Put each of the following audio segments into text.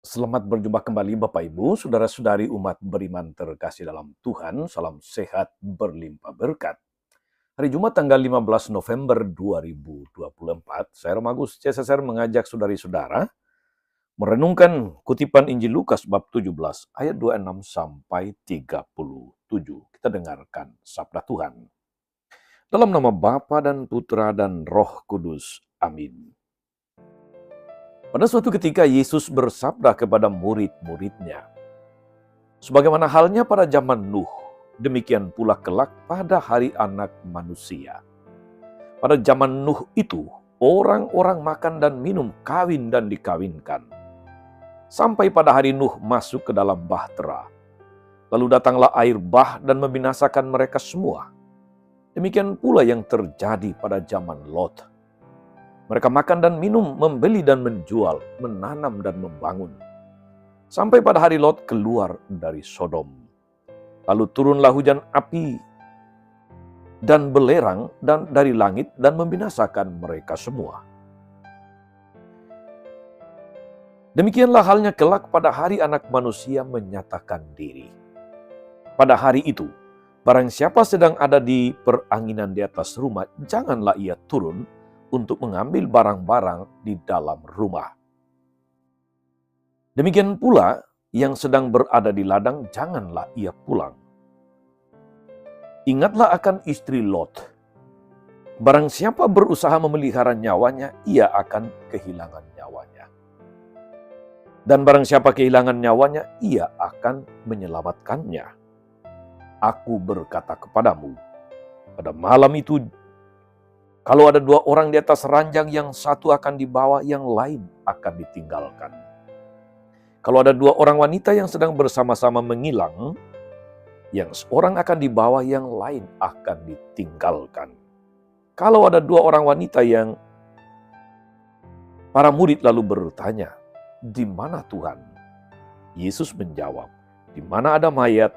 Selamat berjumpa kembali Bapak Ibu, Saudara-saudari umat beriman terkasih dalam Tuhan. Salam sehat berlimpah berkat. Hari Jumat tanggal 15 November 2024, saya Romagus CSSR mengajak saudari-saudara merenungkan kutipan Injil Lukas bab 17 ayat 26 sampai 37. Kita dengarkan sabda Tuhan. Dalam nama Bapa dan Putra dan Roh Kudus. Amin. Pada suatu ketika Yesus bersabda kepada murid-muridnya, sebagaimana halnya pada zaman Nuh, demikian pula kelak pada hari Anak Manusia. Pada zaman Nuh itu, orang-orang makan dan minum, kawin dan dikawinkan. Sampai pada hari Nuh masuk ke dalam bahtera. Lalu datanglah air bah dan membinasakan mereka semua. Demikian pula yang terjadi pada zaman Lot. Mereka makan dan minum, membeli dan menjual, menanam dan membangun. Sampai pada hari Lot keluar dari Sodom. Lalu turunlah hujan api dan belerang dan dari langit dan membinasakan mereka semua. Demikianlah halnya kelak pada hari Anak Manusia menyatakan diri. Pada hari itu, barang siapa sedang ada di peranginan di atas rumah, janganlah ia turun untuk mengambil barang-barang di dalam rumah. Demikian pula yang sedang berada di ladang, janganlah ia pulang. Ingatlah akan istri Lot. Barang siapa berusaha memelihara nyawanya, ia akan kehilangan nyawanya. Dan barang siapa kehilangan nyawanya, ia akan menyelamatkannya. Aku berkata kepadamu, pada malam itu, kalau ada dua orang di atas ranjang, yang satu akan dibawa, yang lain akan ditinggalkan. Kalau ada dua orang wanita yang sedang bersama-sama mengilang, yang seorang akan dibawa, yang lain akan ditinggalkan. Kalau ada dua orang wanita yang para murid lalu bertanya, "Di mana Tuhan?" Yesus menjawab, "Di mana ada mayat,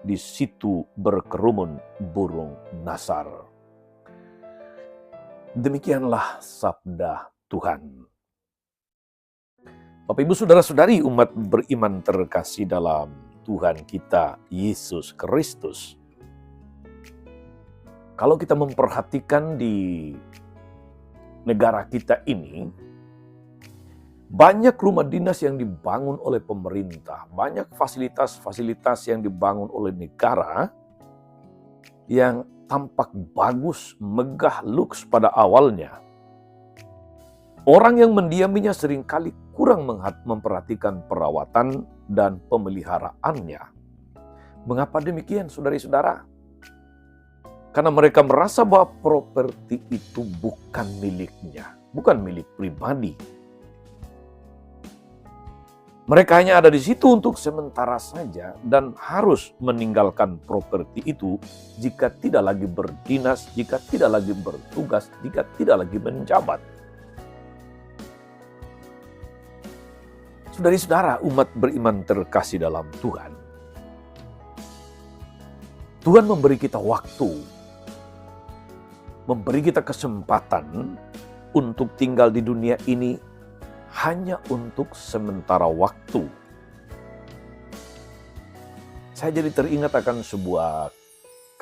di situ berkerumun burung nasar." Demikianlah sabda Tuhan. Bapak Ibu Saudara-saudari umat beriman terkasih dalam Tuhan kita Yesus Kristus. Kalau kita memperhatikan di negara kita ini, banyak rumah dinas yang dibangun oleh pemerintah, banyak fasilitas-fasilitas yang dibangun oleh negara yang tampak bagus, megah, luks pada awalnya. Orang yang mendiaminya seringkali kurang memperhatikan perawatan dan pemeliharaannya. Mengapa demikian, saudari-saudara? Karena mereka merasa bahwa properti itu bukan miliknya, bukan milik pribadi. Mereka hanya ada di situ untuk sementara saja dan harus meninggalkan properti itu jika tidak lagi berdinas, jika tidak lagi bertugas, jika tidak lagi menjabat. Saudari-saudara umat beriman terkasih dalam Tuhan. Tuhan memberi kita waktu, memberi kita kesempatan untuk tinggal di dunia ini hanya untuk sementara waktu. Saya jadi teringat akan sebuah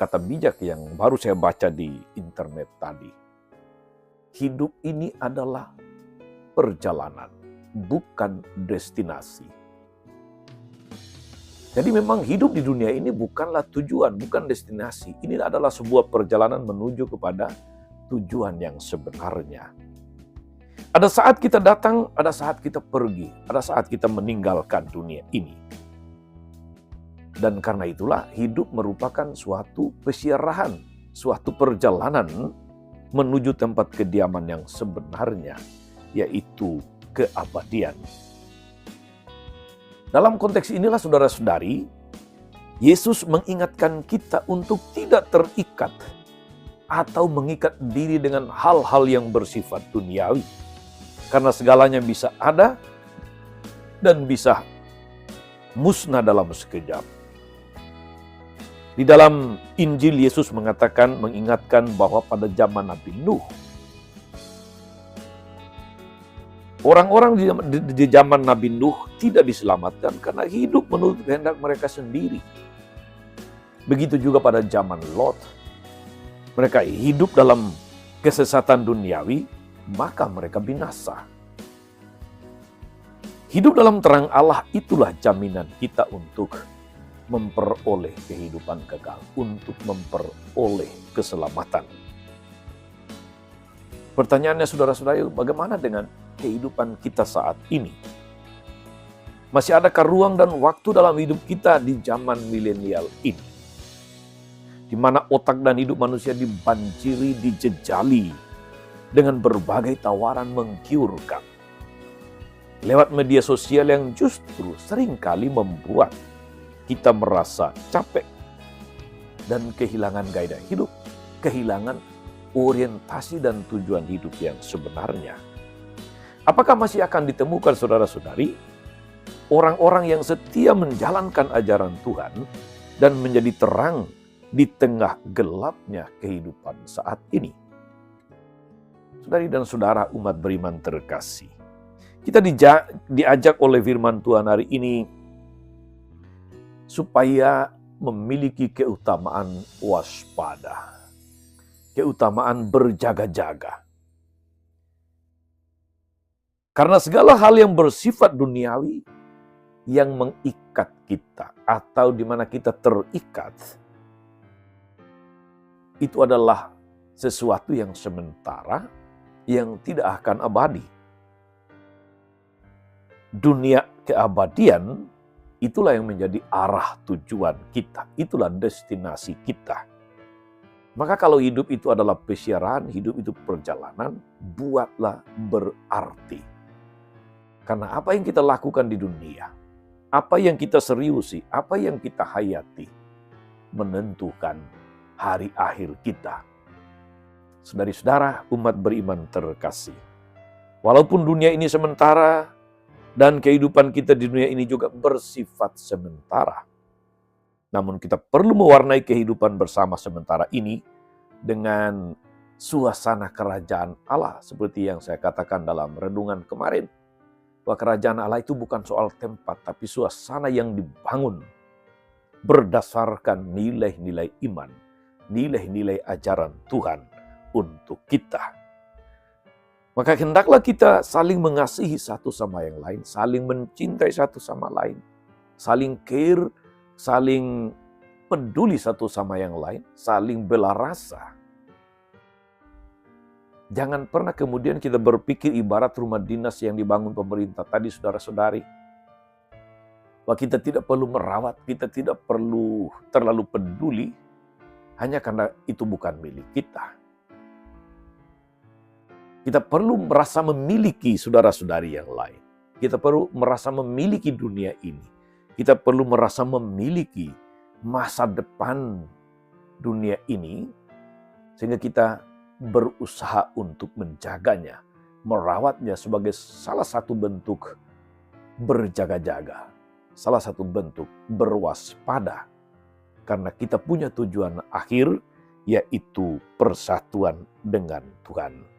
kata bijak yang baru saya baca di internet tadi. Hidup ini adalah perjalanan, bukan destinasi. Jadi memang hidup di dunia ini bukanlah tujuan, bukan destinasi. Ini adalah sebuah perjalanan menuju kepada tujuan yang sebenarnya. Ada saat kita datang, ada saat kita pergi, ada saat kita meninggalkan dunia ini. Dan karena itulah hidup merupakan suatu peziarahan, suatu perjalanan menuju tempat kediaman yang sebenarnya, yaitu keabadian. Dalam konteks inilah saudara-saudari, Yesus mengingatkan kita untuk tidak terikat atau mengikat diri dengan hal-hal yang bersifat duniawi. Karena segalanya bisa ada dan bisa musnah dalam sekejap. Di dalam Injil Yesus mengingatkan bahwa pada zaman Nabi Nuh, Orang-orang di zaman Nabi Nuh tidak diselamatkan karena hidup menurut kehendak mereka sendiri. Begitu juga pada zaman Lot. Mereka hidup dalam kesesatan duniawi, maka mereka binasa. Hidup dalam terang Allah itulah jaminan kita untuk memperoleh kehidupan kekal, untuk memperoleh keselamatan. Pertanyaannya saudara-saudara, bagaimana dengan kehidupan kita saat ini? Masih adakah ruang dan waktu dalam hidup kita di zaman milenial ini? Di mana otak dan hidup manusia dibanjiri, dijejali dengan berbagai tawaran menggiurkan. Lewat media sosial yang justru seringkali membuat kita merasa capek dan kehilangan gairah hidup, kehilangan orientasi dan tujuan hidup yang sebenarnya. Apakah masih akan ditemukan saudara-saudari orang-orang yang setia menjalankan ajaran Tuhan dan menjadi terang di tengah gelapnya kehidupan saat ini? Saudari dan saudara umat beriman terkasih, kita diajak oleh firman Tuhan hari ini supaya memiliki keutamaan waspada, keutamaan berjaga-jaga. Karena segala hal yang bersifat duniawi yang mengikat kita atau di mana kita terikat, itu adalah sesuatu yang sementara, yang tidak akan abadi. Dunia keabadian itulah yang menjadi arah tujuan kita, itulah destinasi kita. Maka kalau hidup itu adalah pesiaran, hidup itu perjalanan, buatlah berarti. Karena apa yang kita lakukan di dunia, apa yang kita seriusi, apa yang kita hayati, menentukan hari akhir kita. Saudari-saudara umat beriman terkasih, walaupun dunia ini sementara, dan kehidupan kita di dunia ini juga bersifat sementara. Namun kita perlu mewarnai kehidupan bersama sementara ini dengan suasana kerajaan Allah. Seperti yang saya katakan dalam renungan kemarin. Bahwa kerajaan Allah itu bukan soal tempat, tapi suasana yang dibangun berdasarkan nilai-nilai iman, nilai-nilai ajaran Tuhan untuk kita. Maka hendaklah kita saling mengasihi satu sama yang lain, saling mencintai satu sama lain, saling care, saling peduli satu sama yang lain, saling bela rasa. Jangan pernah kemudian kita berpikir ibarat rumah dinas yang dibangun pemerintah tadi, saudara-saudari. Bahwa kita tidak perlu merawat, kita tidak perlu terlalu peduli, hanya karena itu bukan milik kita. Kita perlu merasa memiliki saudara-saudari yang lain. Kita perlu merasa memiliki dunia ini. Kita perlu merasa memiliki masa depan dunia ini, sehingga kita berusaha untuk menjaganya, merawatnya sebagai salah satu bentuk berjaga-jaga, salah satu bentuk berwaspada. Karena kita punya tujuan akhir, yaitu persatuan dengan Tuhan.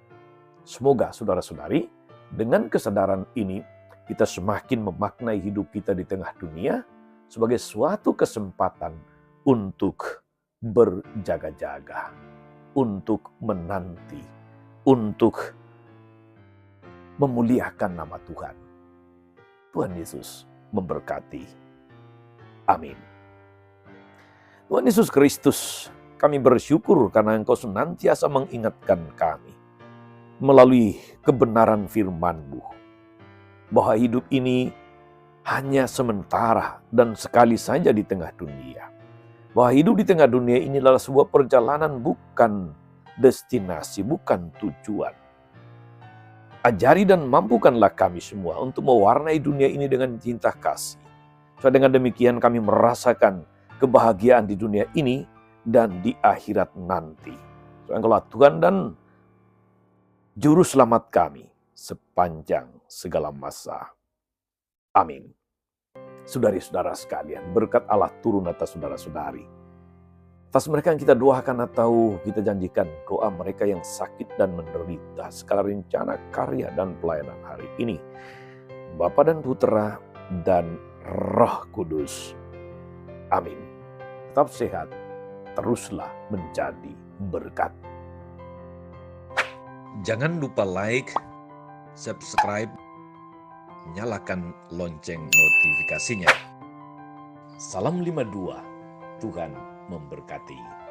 Semoga saudara-saudari, dengan kesadaran ini, kita semakin memaknai hidup kita di tengah dunia sebagai suatu kesempatan untuk berjaga-jaga, untuk menanti, untuk memuliakan nama Tuhan. Tuhan Yesus memberkati. Amin. Tuhan Yesus Kristus, kami bersyukur karena Engkau senantiasa mengingatkan kami melalui kebenaran firman-Mu, bahwa hidup ini hanya sementara dan sekali saja di tengah dunia. Bahwa hidup di tengah dunia ini adalah sebuah perjalanan, bukan destinasi, bukan tujuan. Ajari dan mampukanlah kami semua untuk mewarnai dunia ini dengan cinta kasih. Supaya dengan demikian kami merasakan kebahagiaan di dunia ini dan di akhirat nanti. Supaya Engkaulah Tuhan dan Juru Selamat kami sepanjang segala masa. Amin. Saudari-saudara sekalian, berkat Allah turun atas saudara-saudari. Atas mereka yang kita doakan atau kita janjikan, doa mereka yang sakit dan menderita, segala rencana, karya, dan pelayanan hari ini, Bapa dan Putra dan Roh Kudus. Amin. Tetap sehat, teruslah menjadi berkat. Jangan lupa like, subscribe, nyalakan lonceng notifikasinya. Salam 52, Tuhan memberkati.